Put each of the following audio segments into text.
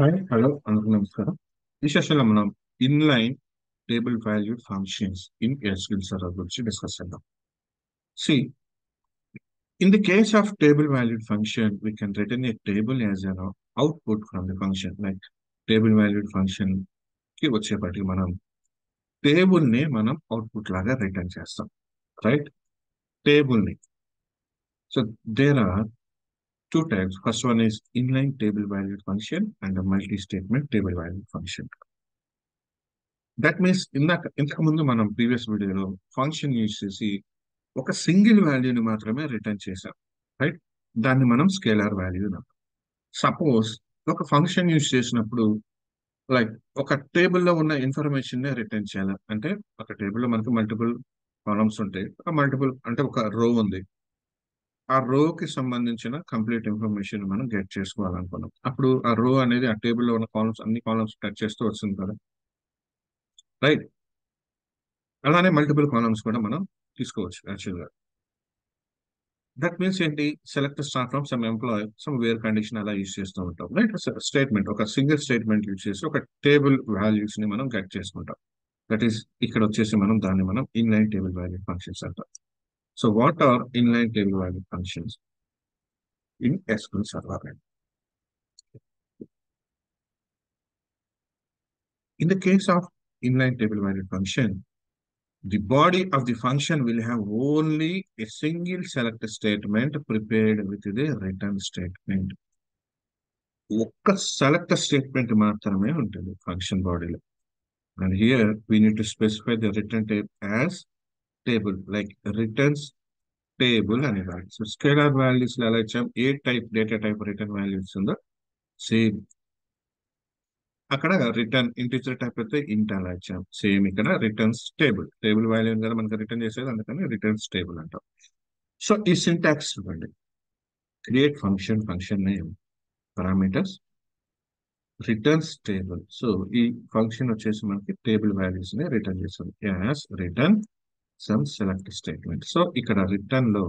Hi hello అందరికీ నమస్కారం. ఈ సెషన్లో మనం inline table valued functions in SQL Server గురించి డిస్కస్ చేద్దాం. See in the case of table valued function we can return a table as an output from the function. Like table valued function కి వచ్చేప్పటికి మనం table ని మనం output లాగా return చేస్తాం, right? Table ని. So there are two types. First one is inline table valued function and a multi-statement table valued function. That means ఇంతకు ముందు మనం ప్రీవియస్ వీడియోలో ఫంక్షన్ యూజ్ చేసి ఒక సింగిల్ వాల్యూని మాత్రమే రిటర్న్ చేసాం, రైట్? దాన్ని మనం స్కేలార్ వాల్యూ అన్నాం. సపోజ్ ఒక ఫంక్షన్ యూజ్ చేసినప్పుడు లైక్ ఒక టేబుల్లో ఉన్న ఇన్ఫర్మేషన్ నే రిటర్న్ చేయాలి అంటే, ఒక టేబుల్లో మనకి మల్టిపుల్ కాలమ్స్ ఉంటాయి, ఒక మల్టిపుల్ అంటే ఒక రో ఉంది. ఆ రోకి సంబంధించిన కంప్లీట్ ఇన్ఫర్మేషన్ మనం గెట్ చేసుకోవాలనుకున్నాం. అప్పుడు ఆ రో అనేది ఆ టేబుల్లో ఉన్న కాలమ్స్ అన్ని కాలమ్స్ టచ్ చేస్తూ వస్తుంది కదా, రైట్? అలానే మల్టిపుల్ కాలమ్స్ కూడా మనం తీసుకోవచ్చు యాక్చువల్గా. దట్ మీన్స్ ఏంటి, select star from some employee some where condition అలా యూజ్ చేస్తూ ఉంటాం, రైట్? స్టేట్మెంట్, ఒక సింగిల్ స్టేట్మెంట్ యూజ్ చేసి ఒక టేబుల్ వాల్యూస్ ని మనం గెట్ చేసుకుంటాం. దట్ ఈస్ ఇక్కడ వచ్చేసి మనం దాన్ని మనం ఇన్లైన్ టేబుల్ వాల్యూ ఫంక్షన్స్ అంటాం. So what are inline table value functions in SQL Server? In the case of inline table value function, the body of the function will have only a single select statement prepared with the return statement. ఒక్క select statement మాత్రమే ఉంటుంది function బాడీలో. And here we need to specify the return type as table, like returns table అని రాయాలి. So scalar values లో ఎలా ఇచ్చాం, ఏ type data type return values ఉందో సేమ్ అక్కడ రిటర్న్ ఇంటిజర్ టైప్ అయితే ఇంట్ అలా ఇచ్చాం. సేమ్ ఇక్కడ రిటర్న్స్ టేబుల్, టేబుల్ వాల్యూ కదా మనకి రిటర్న్ చేసేది, అందుకని రిటర్న్స్ టేబుల్ అంటాం. సో ఈ సింటాక్స్ చూడండి, create function, function name, parameters, returns table. So ఈ ఫంక్షన్ వచ్చేసి మనకి టేబుల్ వాల్యూస్ ని రిటర్న్ చేస్తుంది has written some select statement. So ఇక్కడ రిటర్న్ లో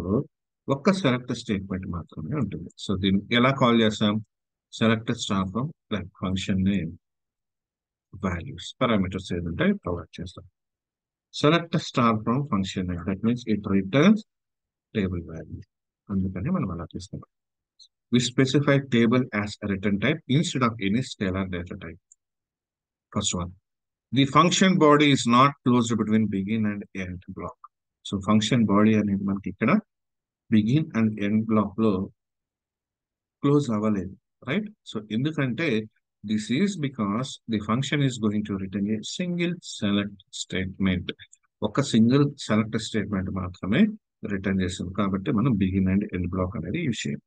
ఒక్క సెలెక్ట్ స్టేట్మెంట్ మాత్రమే ఉంటుంది. సో దీన్ని ఎలా కాల్ చేస్తాం, select star from like function name values, parameters ఏదంటే ప్రొవైడ్ చేస్తాం. Select star from function name, that means it returns table value, అందుకని మనం అలా తీసుకున్నాం. We specify table as a return type instead of any scalar data type. First one, the function body is not closed between begin and end block. So function body అనేది మనకి ఇక్కడ begin and end black లో close అవ్వలేదు, right? So ఎందుకంటే this is because the function is going to return a single select statement. ఒక single select statement మాత్రమే return చేస్తుంది, కాబట్టి మనం బిగిన్ అండ్ ఎండ్ బ్లాక్ అనేది యూజ్ చేయాలి.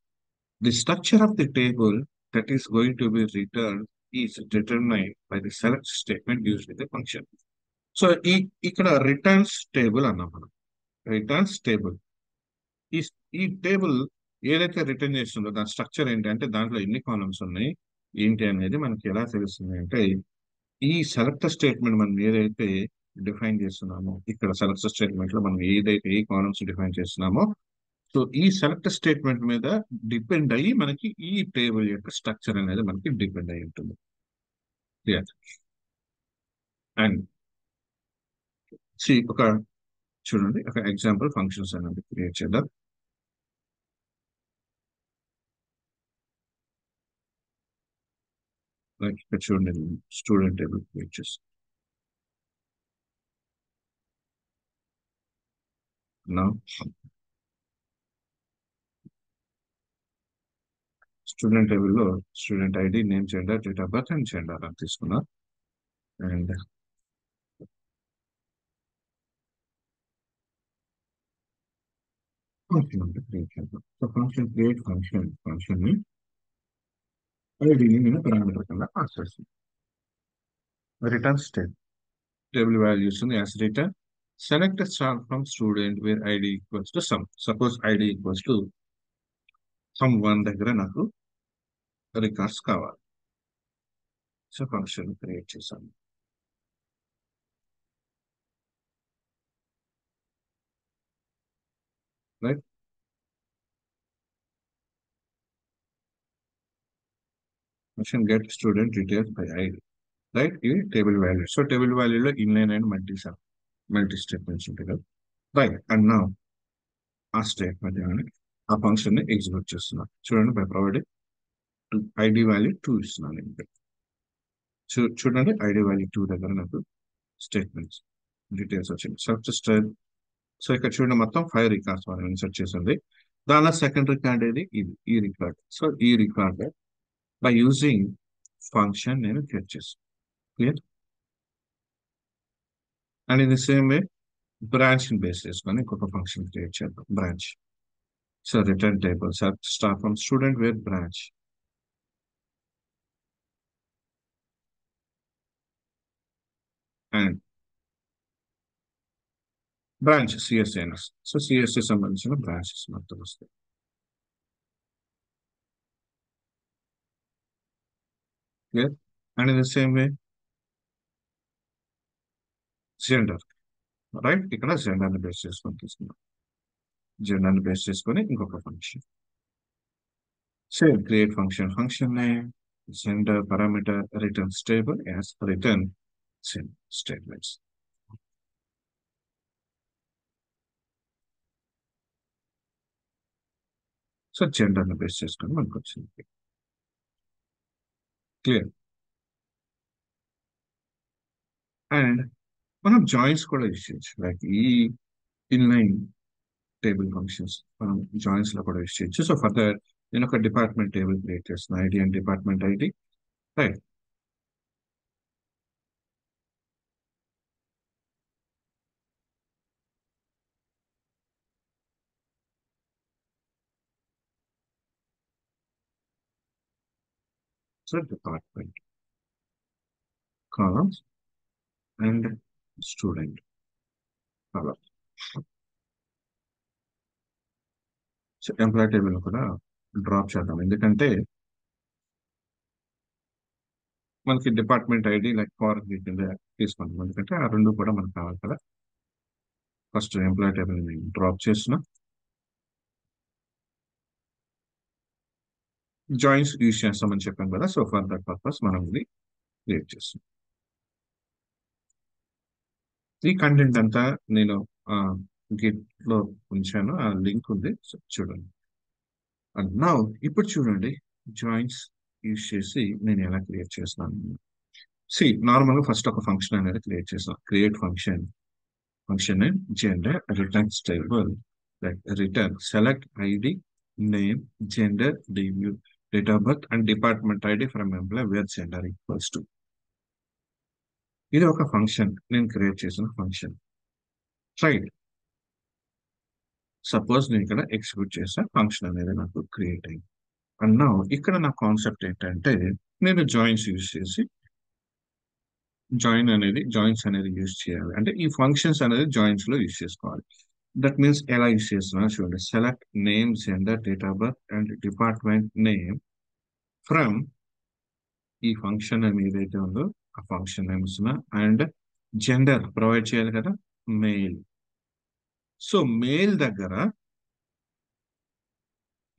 The structure of the table that is going to be returned is determined by the select statement used with the function. So ఇక్కడ returns table అన్నాం మనం. Returns table, ఈ ఈ table ఏదైతే return చేస్తుందో దాని స్ట్రక్చర్ ఏంటి అంటే, దాంట్లో ఎన్ని కాలమ్స్ ఉన్నాయి ఏంటి అనేది మనకి ఎలా తెలుస్తుంది అంటే, ఈ సెలెక్ట్ స్టేట్మెంట్ మనం ఏదైతే డిఫైన్ చేస్తున్నామో, ఇక్కడ సెలెక్ట్ స్టేట్మెంట్ లో మనం ఏదైతే ఏ కాలమ్స్ డిఫైన్ చేస్తున్నామో, సో ఈ సెలెక్ట్ స్టేట్మెంట్ మీద డిపెండ్ అయ్యి మనకి ఈ టేబుల్ యొక్క స్ట్రక్చర్ అనేది మనకి డిపెండ్ అయి ఉంటుంది. అండ్ ఒక చూడండి, ఒక ఎగ్జాంపుల్ ఫంక్షన్స్ అనేది క్రియేట్ చేద్దాం. లైక్ ఇక్కడ చూడండి, స్టూడెంట్ టేబుల్ క్రియేట్ చేస్తాం. నా స్టూడెంట్ టేబుల్లో student ID, name, gender, date of birth and gender అని తీసుకున్నాం. అండ్ ఫంక్షన్ అంటే క్రియేట్ చేద్దాం. So function create function, function ని ఐడిని నేను పారామీటర్ కింద పాస్ చేస్తాను. Return state table values as return. Select a star from student where id equals to sum. Suppose id equals to sum 1 దగ్గర నాకు records కావాలి. సో ఫంక్షన్ క్రియేట్ చేశాను, right? function get student details by id, right. ఇది table value. So table వాల్యూలో inline and multi statements ఉంటాయి కదా, right. And నా ఆ స్టేట్మెంట్ ఆ ఫంక్షన్ ని ఎగ్జిక్యూట్ చేస్తున్నాను. చూడండి, బై ప్రొవైడింగ్ ఐడి వాల్యూ 2 ఇస్తున్నాను ఇక్కడ. చూడండి, ఐడి వాల్యూ 2 దగ్గర నాకు స్టేట్మెంట్స్ డీటెయిల్స్ వచ్చింది. సో ఇక్కడ చూడండి, మొత్తం 5 రికార్డ్స్ మనం ఇన్సర్ట్ చేసింది. దానిలో సెకండ్ రికార్డ్ ఏది, ఇది ఈ రికార్డ్. సో ఈ రికార్డ్ బై యూజింగ్ ఫంక్షన్ నేను క్రియేట్ చేస్తాను. Clear. And in the same way branch ని బేస్ చేసుకొని ఇంకొక ఫంక్షన్ క్రియేట్ చేద్దాం, branch. So return table start from student where branch, and branch CSNS. So CSC సంబంధించిన branches మొత్తం వస్తాయి. Clear. And in the same way gender, right. ఇక్కడ gender ని base చేసుకొని తీసుకున్నాం. జెండర్ ని బేస్ చేసుకొని ఇంకొక function same create function name, gender parameter, return stable as return same statements. So gender ని బేస్ చేసుకొని మనకు వచ్చింది. క్లియర్. అండ్ మనం జాయిన్స్ కూడా యూజ్ చేయొచ్చు, లైక్ ఈ ఇన్లైన్ టేబుల్ ఫంక్షన్స్ మనం జాయిన్స్ లో కూడా యూజ్ చేయొచ్చు. సో ఫర్దర్ నేను ఒక డిపార్ట్మెంట్ టేబుల్ క్రియేట్ చేస్తున్నాను, ID and department ID, right. So department columns and student column. So employee table కూడా డ్రాప్ చేద్దాం, ఎందుకంటే మనకి డిపార్ట్మెంట్ ఐడి లైక్ ఫార్ కింద తీసుకుంటాం, ఎందుకంటే ఆ రెండు కూడా మనకు కావాలి కదా. ఫస్ట్ ఎంప్లాయ్ టేబుల్ డ్రాప్ చేసిన జాయిన్స్ యూజ్ చేస్తామని చెప్పాం కదా. సో ఫర్ దట్ పర్పస్ మనం ఇది క్రియేట్ చేస్తాం. ఈ కంటెంట్ అంతా నేను గిట్ లో ఉంచాను, ఆ లింక్ ఉంది, సో చూడండి. అండ్ నౌ ఇప్పుడు చూడండి, జాయిన్స్ యూజ్ చేసి నేను ఎలా క్రియేట్ చేస్తున్నాను. నార్మల్ గా ఫస్ట్ ఒక ఫంక్షన్ అనేది క్రియేట్ చేస్తాను. Create function gender return table, like return select ID name gender డివ్యూ date of birth and department ID from employee where gender equals to. ఇది ఒక ఫంక్షన్, నేను క్రియేట్ చేసిన ఫంక్షన్, రైట్. సపోజ్ నేను ఇక్కడ ఎగ్జిక్యూట్ చేస్తే ఫంక్షన్ అనేది నాకు క్రియేట్ అయింది. అండ్ నౌ ఇక్కడ నా కాన్సెప్ట్ ఏంటంటే, నేను జాయిన్స్ అనేది యూజ్ చేయాలి, అంటే ఈ ఫంక్షన్స్ అనేది జాయిన్స్ లో యూజ్ చేసుకోవాలి. దట్ మీన్స్ ఎలా యూజ్ చేస్తున్నా చూడండి, select name gender date of birth and department name from ఈ ఫంక్షన్ నేమ్ ఏదైతే ఉందో ఆ function names and gender provide చేయాలి కదా, మెయిల్. సో మెయిల్ దగ్గర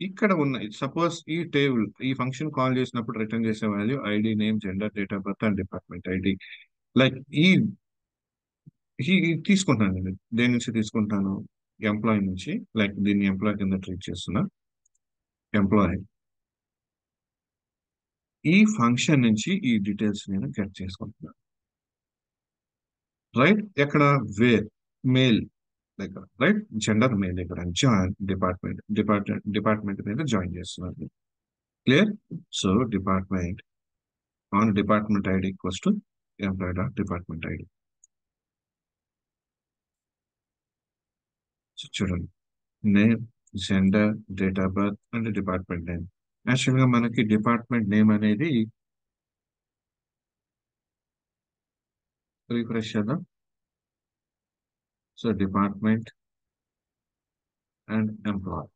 ఇక్కడ ఉన్నాయి. సపోజ్ ఈ ఫంక్షన్ కాల్ చేసినప్పుడు రిటర్న్ చేసే value ID name gender date of birth and department ID. Like ఇది తీసుకుంటాను నేను, దేని నుంచి తీసుకుంటాను, ఎంప్లాయ్ నుంచి. లైక్ దీన్ని ఎంప్లాయ్ కింద ట్రీట్ చేస్తున్నా, ఎంప్లాయ్. ఈ ఫంక్షన్ నుంచి ఈ డీటెయిల్స్ నేను గెట్ చేసుకుంటున్నాను, రైట్. ఎక్కడ వేర్ మెయిల్ దగ్గర, రైట్. జెండర్ మెయిల్ దగ్గర జాయిన్ డిపార్ట్మెంట్ మీద జాయిన్ చేస్తున్నాను. Clear. So department on department ID equals to employee dot department ID. చూడండి, name gender date of birth and department name. యాక్చువల్గా మనకి డిపార్ట్మెంట్ నేమ్ అనేది refresh చేద్దాం. So department and employee.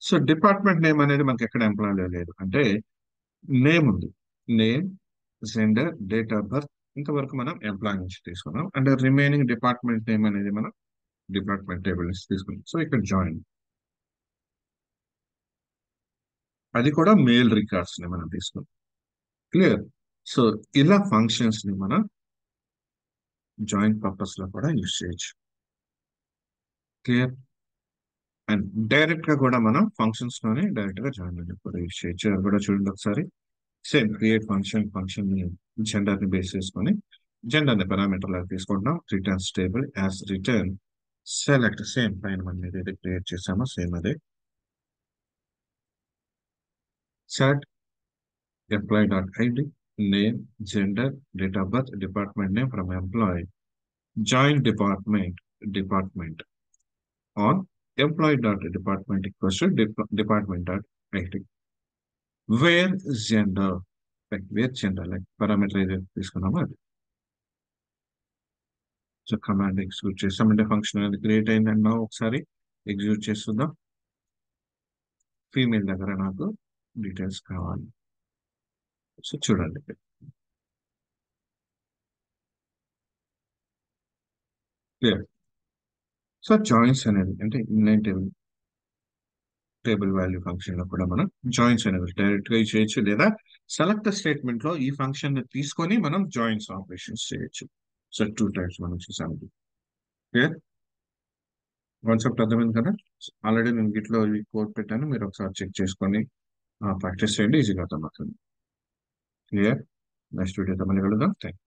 So department name అనేది మనకి ఎక్కడ employee లేదు, అంటే నేమ్ ఉంది, name gender date of birth ఇంతవరకు మనం ఎంప్లాయ్ నుంచి తీసుకున్నాం, అండ్ రిమైనింగ్ డిపార్ట్మెంట్ నేమ్ అనేది మనం డిపార్ట్మెంట్ టేబుల్ నుంచి తీసుకున్నాం. సో ఇక్కడ జాయిన్, అది కూడా మెయిల్ రికార్డ్స్ ని మనం తీసుకున్నాం. క్లియర్. సో ఇలా ఫంక్షన్స్ ని మనం జాయింట్ పర్పస్ లో కూడా యూజ్ చేయొచ్చు. క్లియర్. అండ్ డైరెక్ట్ గా కూడా మనం ఫంక్షన్స్ లోనే డైరెక్ట్ గా జాయిన్ కూడా యూజ్ చేయొచ్చు. అది కూడా చూడండి ఒకసారి. సేమ్ క్రియేట్ ఫంక్షన్ ని జెండర్ ని బేస్ చేసుకొని జెండర్ ని పారామీటర్ లాగా తీసుకుంటాం. Return stable as return select same పైన మనం ఏదైతే క్రియేట్ చేసామో సేమ్ అదే. Set employee dot ID name gender date of birth department name from employee join department on employee dot department equals to department dot id where gender like parameter ఏదైతే తీసుకున్నామో అది. So command execute చేస్తామంటే function అనేది create అయిందన్నా ఒకసారి execute చేస్తుందాం. Female దగ్గర నాకు details కావాలి. So చూడండి క్లియర్. సో జాయిన్స్ అనేది అంటే ఇన్లైన్ టేబుల్ వాల్యూ ఫంక్షన్ లో కూడా మనం జాయిన్స్ అనేది డైరెక్ట్ గా చేయొచ్చు, లేదా సెలెక్ట్ స్టేట్మెంట్ లో ఈ ఫంక్షన్ ని తీసుకొని మనం జాయిన్స్ ఆపరేషన్స్ చేయొచ్చు. సో టూ టైప్స్ మనం చూసాము. క్లియర్. కాన్సెప్ట్ అర్థమైంది కదా. ఆల్రెడీ నేను గిట్లో ఈ కోడ్ పెట్టాను, మీరు ఒకసారి చెక్ చేసుకొని ప్రాక్టీస్ చేయండి, ఈజీగా అర్థమవుతుంది. క్లియర్. నెక్స్ట్ వీడియోతో మళ్ళీ కలుద్దాం. థ్యాంక్